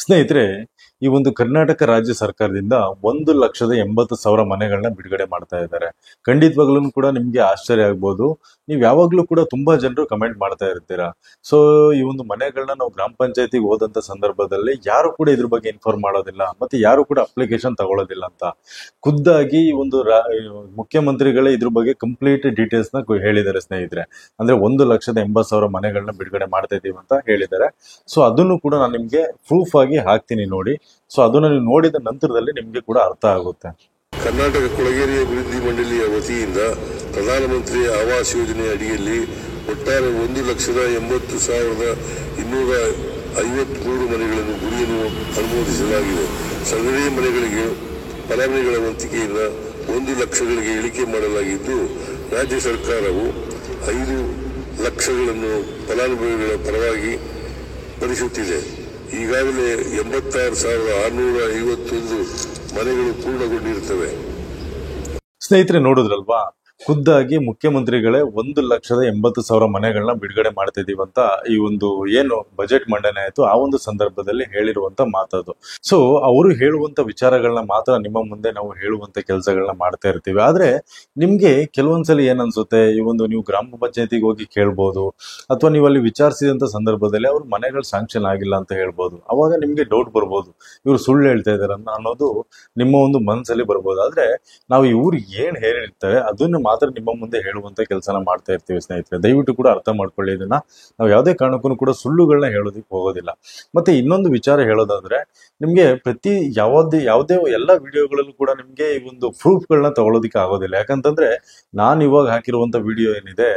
ಸ್ನೇಹಿತರೆ, ಈ ಒಂದು ಕರ್ನಾಟಕ ರಾಜ್ಯ ಸರ್ಕಾರದಿಂದ 1,80,000 ಮನೆಗಳನ್ನ ಬಿಡುಗಡೆ ಮಾಡ್ತಾ ಇದ್ದಾರೆ. ಖಂಡಿತವಾಗ್ಲೂ ಕೂಡ ನಿಮ್ಗೆ ಆಶ್ಚರ್ಯ ಆಗ್ಬೋದು. ನೀವು ಯಾವಾಗ್ಲೂ ಕೂಡ ತುಂಬಾ ಜನರು ಕಮೆಂಟ್ ಮಾಡ್ತಾ ಇರ್ತೀರಾ. ಸೊ ಈ ಒಂದು ಮನೆಗಳನ್ನ ನಾವು ಗ್ರಾಮ ಪಂಚಾಯತಿಗೆ ಹೋದಂತ ಸಂದರ್ಭದಲ್ಲಿ ಯಾರು ಕೂಡ ಇದ್ರ ಬಗ್ಗೆ ಇನ್ಫಾರ್ಮ್ ಮಾಡೋದಿಲ್ಲ, ಮತ್ತೆ ಯಾರು ಕೂಡ ಅಪ್ಲಿಕೇಶನ್ ತಗೊಳ್ಳೋದಿಲ್ಲ ಅಂತ. ಖುದ್ದಾಗಿ ಈ ಒಂದು ಮುಖ್ಯಮಂತ್ರಿಗಳೇ ಇದ್ರ ಬಗ್ಗೆ ಕಂಪ್ಲೀಟ್ ಡೀಟೇಲ್ಸ್ ನ ಹೇಳಿದ್ದಾರೆ ಸ್ನೇಹಿತರೆ. ಅಂದ್ರೆ 1,80,000 ಮನೆಗಳನ್ನ ಬಿಡುಗಡೆ ಮಾಡ್ತಾ ಇದೀವಿ ಅಂತ ಹೇಳಿದ್ದಾರೆ. ಸೊ ಅದನ್ನು ಕೂಡ ನಾನು ನಿಮ್ಗೆ ಪ್ರೂಫ್ ಆಗಿ ಹಾಕ್ತೀನಿ ನೋಡಿ. ಸೊ ಅದನ್ನ ನೀವು ನೋಡಿದ ನಂತರದಲ್ಲಿ ನಿಮ್ಗೆ ಕೂಡ ಅರ್ಥ ಆಗುತ್ತೆ. ಕರ್ನಾಟಕ ಕೊಳಗೇರಿ ಅಭಿವೃದ್ಧಿ ಮಂಡಳಿಯ ವತಿಯಿಂದ ಪ್ರಧಾನಮಂತ್ರಿ ಆವಾಸ್ ಯೋಜನೆ ಅಡಿಯಲ್ಲಿ ಒಟ್ಟಾರೆ 1,80,253 ಮನೆಗಳನ್ನು ಗುರಿಯನ್ನು ಅನುಮೋದಿಸಲಾಗಿದೆ. ಸರ್ಕಾರಿ ಮನೆಗಳಿಗೆ ಫಲಾನುಭವಿಗಳ ವಂತಿಕೆಯಿಂದ 1 ಲಕ್ಷಗಳಿಗೆ ಇಳಿಕೆ ಮಾಡಲಾಗಿದ್ದು, ರಾಜ್ಯ ಸರ್ಕಾರವು 5 ಲಕ್ಷಗಳನ್ನು ಫಲಾನುಭವಿಗಳ ಪರವಾಗಿ ಭರಿಸುತ್ತಿದೆ. ಈಗಾಗಲೇ 86,651 ಮನೆಗಳು ಪೂರ್ಣಗೊಂಡಿರುತ್ತವೆ. ಸ್ನೇಹಿತರೆ, ನೋಡಿದ್ರಲ್ವಾ, ಖುದ್ದಾಗಿ ಮುಖ್ಯಮಂತ್ರಿಗಳೇ 1,80,000 ಮನೆಗಳನ್ನ ಬಿಡುಗಡೆ ಮಾಡ್ತಾ ಇದೀವಿ ಅಂತ ಈ ಒಂದು ಏನು ಬಜೆಟ್ ಮಂಡನೆ ಆಯ್ತು ಆ ಒಂದು ಸಂದರ್ಭದಲ್ಲಿ ಹೇಳಿರುವಂತ ಮಾತದು. ಸೊ ಅವರು ಹೇಳುವಂತ ವಿಚಾರಗಳನ್ನ ಮಾತ್ರ ನಿಮ್ಮ ಮುಂದೆ ನಾವು ಹೇಳುವಂತ ಕೆಲಸಗಳನ್ನ ಮಾಡ್ತಾ ಇರ್ತೀವಿ. ಆದ್ರೆ ನಿಮ್ಗೆ ಕೆಲವೊಂದ್ಸಲಿ ಏನ್ ಅನ್ಸುತ್ತೆ, ಈ ಒಂದು ನೀವು ಗ್ರಾಮ ಪಂಚಾಯತಿಗೆ ಹೋಗಿ ಕೇಳ್ಬೋದು, ಅಥವಾ ನೀವು ಅಲ್ಲಿ ವಿಚಾರಿಸಿದಂತ ಸಂದರ್ಭದಲ್ಲಿ ಅವ್ರ ಮನೆಗಳು ಸ್ಯಾಂಕ್ಷನ್ ಆಗಿಲ್ಲ ಅಂತ ಹೇಳ್ಬೋದು. ಅವಾಗ ನಿಮ್ಗೆ ಡೌಟ್ ಬರ್ಬೋದು, ಇವ್ರು ಸುಳ್ಳು ಹೇಳ್ತಾ ಇದಾರೆ ಅನ್ನೋದು ನಿಮ್ಮ ಒಂದು ಮನಸ್ಸಲ್ಲಿ ಬರ್ಬೋದು. ಆದ್ರೆ ನಾವು ಇವ್ರು ಏನ್ ಹೇಳಿರ್ತಾರೆ ಅದನ್ನು ಮಾತ್ರ ನಿಮ್ಮ ಮುಂದೆ ಹೇಳುವಂತ ಕೆಲಸನ ಮಾಡ್ತಾ ಇರ್ತೀವಿ ಸ್ನೇಹಿತರೆ. ದಯವಿಟ್ಟು ಕೂಡ ಅರ್ಥ ಮಾಡ್ಕೊಳ್ಳಿ. ಇದನ್ನ ನಾವು ಯಾವುದೇ ಕಾರಣಕ್ಕೂ ಕೂಡ ಸುಳ್ಳುಗಳನ್ನ ಹೇಳೋದಕ್ಕೆ ಹೋಗೋದಿಲ್ಲ. ಮತ್ತೆ ಇನ್ನೊಂದು ವಿಚಾರ ಹೇಳೋದಾದ್ರೆ, ನಿಮ್ಗೆ ಪ್ರತಿ ಯಾವುದೇ ಎಲ್ಲ ವಿಡಿಯೋಗಳಲ್ಲೂ ಕೂಡ ನಿಮ್ಗೆ ಈ ಒಂದು ಪ್ರೂಫ್ಗಳನ್ನ ತಗೊಳ್ಳೋದಕ್ಕೆ ಆಗೋದಿಲ್ಲ. ಯಾಕಂತಂದ್ರೆ ನಾನು ಇವಾಗ ಹಾಕಿರುವಂತ ವಿಡಿಯೋ ಏನಿದೆ,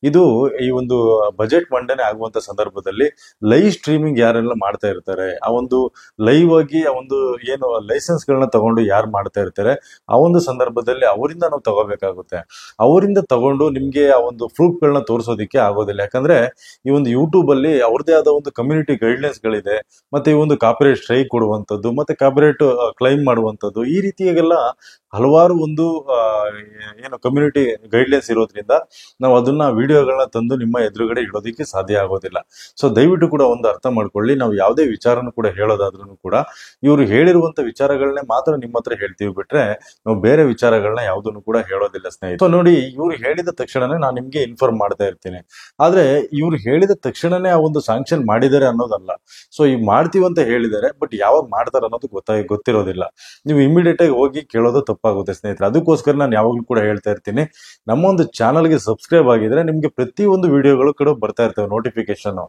ಇದು ಈ ಒಂದು ಬಜೆಟ್ ಮಂಡನೆ ಆಗುವಂತ ಸಂದರ್ಭದಲ್ಲಿ ಲೈವ್ ಸ್ಟ್ರೀಮಿಂಗ್ ಯಾರೆಲ್ಲ ಮಾಡ್ತಾ ಇರ್ತಾರೆ, ಆ ಒಂದು ಲೈವ್ ಆಗಿ ಆ ಒಂದು ಏನು ಲೈಸೆನ್ಸ್ ಗಳನ್ನ ತಗೊಂಡು ಯಾರು ಮಾಡ್ತಾ ಇರ್ತಾರೆ, ಆ ಒಂದು ಸಂದರ್ಭದಲ್ಲಿ ಅವರಿಂದ ನಾವು ತಗೋಬೇಕಾಗುತ್ತೆ. ಅವರಿಂದ ತಗೊಂಡು ನಿಮ್ಗೆ ಆ ಒಂದು ಪ್ರೂಫ್ ಗಳನ್ನ ತೋರಿಸೋದಿಕ್ಕೆ ಆಗೋದಿಲ್ಲ. ಯಾಕಂದ್ರೆ ಈ ಒಂದು ಯೂಟ್ಯೂಬ್ ಅಲ್ಲಿ ಅವ್ರದೇ ಆದ ಒಂದು ಕಮ್ಯುನಿಟಿ ಗೈಡ್ಲೈನ್ಸ್ ಗಳಿದೆ. ಮತ್ತೆ ಈ ಒಂದು ಕಾಪಿರೈಟ್ ಸ್ಟ್ರೈಕ್ ಕೊಡುವಂತದ್ದು, ಮತ್ತೆ ಕಾಪಿರೈಟ್ ಕ್ಲೈಮ್ ಮಾಡುವಂತದ್ದು, ಈ ರೀತಿಯಾಗೆಲ್ಲ ಹಲವಾರು ಒಂದು ಏನು ಕಮ್ಯುನಿಟಿ ಗೈಡ್ಲೈನ್ಸ್ ಇರೋದ್ರಿಂದ ನಾವು ಅದನ್ನ ವಿಡಿಯೋಗಳನ್ನ ತಂದು ನಿಮ್ಮ ಎದುರುಗಡೆ ಇಡೋದಿಕ್ಕೆ ಸಾಧ್ಯ ಆಗೋದಿಲ್ಲ. ಸೊ ದಯವಿಟ್ಟು ಕೂಡ ಒಂದು ಅರ್ಥ ಮಾಡ್ಕೊಳ್ಳಿ. ನಾವು ಯಾವುದೇ ವಿಚಾರನೂ ಕೂಡ ಹೇಳೋದಾದ್ರೂ ಕೂಡ ಇವರು ಹೇಳಿರುವಂತ ವಿಚಾರಗಳನ್ನೇ ಮಾತ್ರ ನಿಮ್ಮ ಹತ್ರ ಹೇಳ್ತೀವಿ, ಬಿಟ್ರೆ ನಾವು ಬೇರೆ ವಿಚಾರಗಳನ್ನ ಯಾವುದನ್ನು ಕೂಡ ಹೇಳೋದಿಲ್ಲ ಸ್ನೇಹಿತರೆ. ಸೊ ನೋಡಿ, ಇವ್ರು ಹೇಳಿದ ತಕ್ಷಣನೇ ನಾನು ನಿಮ್ಗೆ ಇನ್ಫಾರ್ಮ್ ಮಾಡ್ತಾ ಇರ್ತೀನಿ. ಆದ್ರೆ ಇವ್ರು ಹೇಳಿದ ತಕ್ಷಣನೇ ಆ ಒಂದು ಸ್ಯಾಂಕ್ಷನ್ ಮಾಡಿದ್ದಾರೆ ಅನ್ನೋದಲ್ಲ. ಸೊ ಈಗ ಮಾಡ್ತೀವಿ ಅಂತ ಹೇಳಿದ್ದಾರೆ, ಬಟ್ ಯಾವಾಗ ಮಾಡ್ತಾರೆ ಅನ್ನೋದು ಗೊತ್ತಿರೋದಿಲ್ಲ. ನೀವು ಇಮಿಡಿಯೇಟ್ ಆಗಿ ಹೋಗಿ ಕೇಳೋದು ತಪ್ಪಾಗುತ್ತೆ ಸ್ನೇಹಿತರೆ. ಅದಕ್ಕೋಸ್ಕರ ನಾನು ಯಾವಾಗ್ಲೂ ಕೂಡ ಹೇಳ್ತಾ ಇರ್ತೀನಿ, ನಮ್ಮ ಒಂದು ಚಾನಲ್ಗೆ ಸಬ್ಸ್ಕ್ರೈಬ್ ಆಗಿದ್ರೆ ನಿಮ್ಗೆ ಪ್ರತಿ ಒಂದು ವಿಡಿಯೋಗಳು ಕೂಡ ಬರ್ತಾ ಇರ್ತವೆ ನೋಟಿಫಿಕೇಶನ್.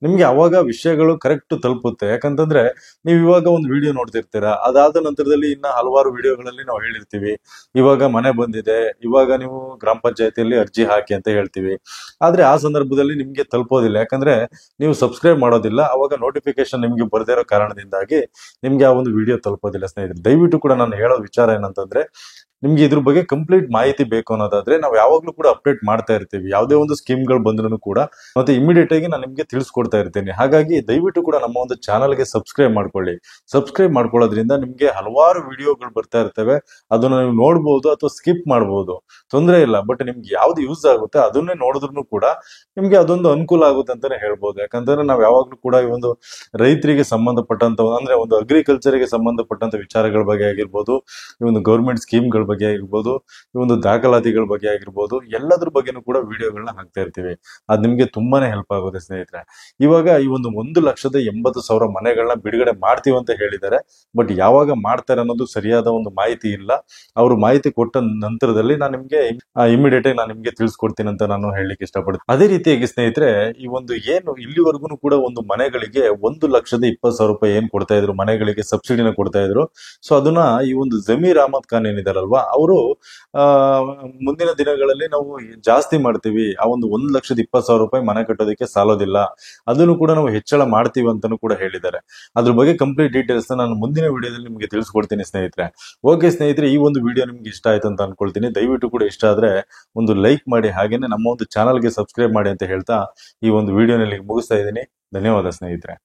ನಿಮ್ಗೆ ಅವಾಗ ವಿಷಯಗಳು ಕರೆಕ್ಟ್ ತಲುಪುತ್ತೆ. ಯಾಕಂತಂದ್ರೆ ನೀವು ಇವಾಗ ಒಂದು ವಿಡಿಯೋ ನೋಡ್ತಿರ್ತೀರಾ, ಅದಾದ ನಂತರದಲ್ಲಿ ಇನ್ನ ಹಲವಾರು ವಿಡಿಯೋಗಳಲ್ಲಿ ನಾವು ಹೇಳಿರ್ತೀವಿ, ಇವಾಗ ಮನೆ ಬಂದಿದೆ, ಇವಾಗ ನೀವು ಗ್ರಾಮ ಪಂಚಾಯತಿಯಲ್ಲಿ ಅರ್ಜಿ ಹಾಕಿ ಅಂತ ಹೇಳ್ತೀವಿ. ಆದ್ರೆ ಆ ಸಂದರ್ಭದಲ್ಲಿ ನಿಮ್ಗೆ ತಲುಪೋದಿಲ್ಲ. ಯಾಕಂದ್ರೆ ನೀವು ಸಬ್ಸ್ಕ್ರೈಬ್ ಮಾಡೋದಿಲ್ಲ. ಅವಾಗ ನೋಟಿಫಿಕೇಶನ್ ನಿಮ್ಗೆ ಬರ್ದೇ ಇರೋ ಕಾರಣದಿಂದಾಗಿ ನಿಮ್ಗೆ ಆ ಒಂದು ವಿಡಿಯೋ ತಲುಪೋದಿಲ್ಲ ಸ್ನೇಹಿತರೆ. ದಯವಿಟ್ಟು ಕೂಡ ನಾನು ಹೇಳೋ ವಿಚಾರ ಏನಂತಂದ್ರೆ, ನಿಮ್ಗೆ ಇದ್ರ ಬಗ್ಗೆ ಕಂಪ್ಲೀಟ್ ಮಾಹಿತಿ ಬೇಕು ಅನ್ನೋದಾದ್ರೆ ನಾವು ಯಾವಾಗ್ಲೂ ಕೂಡ ಅಪ್ಡೇಟ್ ಮಾಡ್ತಾ ಇರ್ತೀವಿ. ಯಾವುದೇ ಒಂದು ಸ್ಕೀಮ್ಗಳು ಬಂದ್ರೂ ಕೂಡ ಮತ್ತೆ ಇಮಿಡಿಯೇಟ್ ಆಗಿ ನಾನು ನಿಮ್ಗೆ ತಿಳಿಸ್ಕೊಡ್ತಾ ಇರ್ತೀನಿ. ಹಾಗಾಗಿ ದಯವಿಟ್ಟು ಕೂಡ ನಮ್ಮ ಒಂದು ಚಾನಲ್ಗೆ ಸಬ್ಸ್ಕ್ರೈಬ್ ಮಾಡ್ಕೊಳ್ಳಿ. ಸಬ್ಸ್ಕ್ರೈಬ್ ಮಾಡ್ಕೊಳ್ಳೋದ್ರಿಂದ ನಿಮ್ಗೆ ಹಲವಾರು ವಿಡಿಯೋಗಳು ಬರ್ತಾ ಇರ್ತವೆ. ಅದನ್ನ ನೀವು ನೋಡ್ಬೋದು ಅಥವಾ ಸ್ಕಿಪ್ ಮಾಡ್ಬೋದು, ತೊಂದರೆ ಇಲ್ಲ. ಬಟ್ ನಿಮ್ಗೆ ಯಾವ್ದು ಯೂಸ್ ಆಗುತ್ತೆ ಅದನ್ನೇ ನೋಡಿದ್ರು ಕೂಡ ನಿಮ್ಗೆ ಅದೊಂದು ಅನುಕೂಲ ಆಗುತ್ತೆ ಅಂತಾನೆ ಹೇಳ್ಬೋದು. ಯಾಕಂತಂದ್ರೆ ನಾವು ಯಾವಾಗ್ಲೂ ಕೂಡ ಈ ಒಂದು ರೈತರಿಗೆ ಸಂಬಂಧಪಟ್ಟಂತ, ಅಂದ್ರೆ ಒಂದು ಅಗ್ರಿಕಲ್ಚರ್ಗೆ ಸಂಬಂಧಪಟ್ಟಂತ ವಿಚಾರಗಳ ಬಗ್ಗೆ ಆಗಿರ್ಬೋದು, ಈ ಒಂದು ಗೌರ್ಮೆಂಟ್ ಸ್ಕೀಮ್ಗಳ ಬಗ್ಗೆ ಆಗಿರ್ಬೋದು, ಈ ಒಂದು ದಾಖಲಾತಿಗಳ ಬಗ್ಗೆ ಆಗಿರ್ಬೋದು, ಎಲ್ಲದ್ರ ಬಗ್ಗೆನೂ ಕೂಡ ವಿಡಿಯೋಗಳನ್ನ ಹಾಕ್ತಾ ಇರ್ತೀವಿ. ಅದ್ ನಿಮ್ಗೆ ತುಂಬಾನೇ ಹೆಲ್ಪ್ ಆಗುತ್ತೆ ಸ್ನೇಹಿತರೆ. ಇವಾಗ ಈ ಒಂದು 1,80,000 ಮನೆಗಳನ್ನ ಬಿಡುಗಡೆ ಮಾಡ್ತೀವಿ ಅಂತ ಹೇಳಿದ್ದಾರೆ, ಬಟ್ ಯಾವಾಗ ಮಾಡ್ತಾರೆ ಅನ್ನೋದು ಸರಿಯಾದ ಒಂದು ಮಾಹಿತಿ ಇಲ್ಲ. ಅವರು ಮಾಹಿತಿ ಕೊಟ್ಟ ನಂತರದಲ್ಲಿ ನಾನು ನಿಮ್ಗೆ ಇಮಿಡಿಯೇಟ್ ಆಗಿ ನಾನು ನಿಮ್ಗೆ ತಿಳಿಸ್ಕೊಡ್ತೀನಿ ಅಂತ ನಾನು ಹೇಳಲಿಕ್ಕೆ ಇಷ್ಟಪಡ್ತೀನಿ. ಅದೇ ರೀತಿಯಾಗಿ ಸ್ನೇಹಿತರೆ, ಈ ಒಂದು ಏನು ಇಲ್ಲಿವರೆಗೂ ಕೂಡ ಒಂದು ಮನೆಗಳಿಗೆ 1,20,000 ರೂಪಾಯಿ ಏನ್ ಕೊಡ್ತಾ ಇದ್ರು, ಮನೆಗಳಿಗೆ ಸಬ್ಸಿಡಿನ ಕೊಡ್ತಾ ಇದ್ರು. ಸೊ ಅದನ್ನ ಈ ಒಂದು ಜಮೀರ್ ಅಹಮದ್ ಖಾನ್ ಏನಿದಾರಲ್ವಾ, ಅವರು ಮುಂದಿನ ದಿನಗಳಲ್ಲಿ ನಾವು ಜಾಸ್ತಿ ಮಾಡ್ತೀವಿ, ಆ ಒಂದು 1,20,000 ರೂಪಾಯಿ ಮನೆ ಕಟ್ಟೋದಕ್ಕೆ ಸಾಲೋದಿಲ್ಲ, ಅದನ್ನು ಕೂಡ ನಾವು ಹೆಚ್ಚಳ ಮಾಡ್ತೀವಿ ಅಂತಾನು ಕೂಡ ಹೇಳಿದ್ದಾರೆ. ಅದ್ರ ಬಗ್ಗೆ ಕಂಪ್ಲೀಟ್ ಡೀಟೇಲ್ಸ್ ನಾನು ಮುಂದಿನ ವಿಡಿಯೋದಲ್ಲಿ ನಿಮ್ಗೆ ತಿಳಿಸ್ಕೊಡ್ತೀನಿ ಸ್ನೇಹಿತರೆ. ಓಕೆ ಸ್ನೇಹಿತರೆ, ಈ ಒಂದು ವಿಡಿಯೋ ನಿಮ್ಗೆ ಇಷ್ಟ ಆಯ್ತು ಅಂತ ಅನ್ಕೊಳ್ತೀನಿ. ದಯವಿಟ್ಟು ಕೂಡ ಇಷ್ಟ ಆದ್ರೆ ಒಂದು ಲೈಕ್ ಮಾಡಿ, ಹಾಗೇನೆ ನಮ್ಮ ಒಂದು ಚಾನಲ್ಗೆ ಸಬ್ಸ್ಕ್ರೈಬ್ ಮಾಡಿ ಅಂತ ಹೇಳ್ತಾ ಈ ಒಂದು ವಿಡಿಯೋನಲ್ಲಿ ಮುಗಿಸ್ತಾ ಇದ್ದೀನಿ. ಧನ್ಯವಾದ ಸ್ನೇಹಿತರೆ.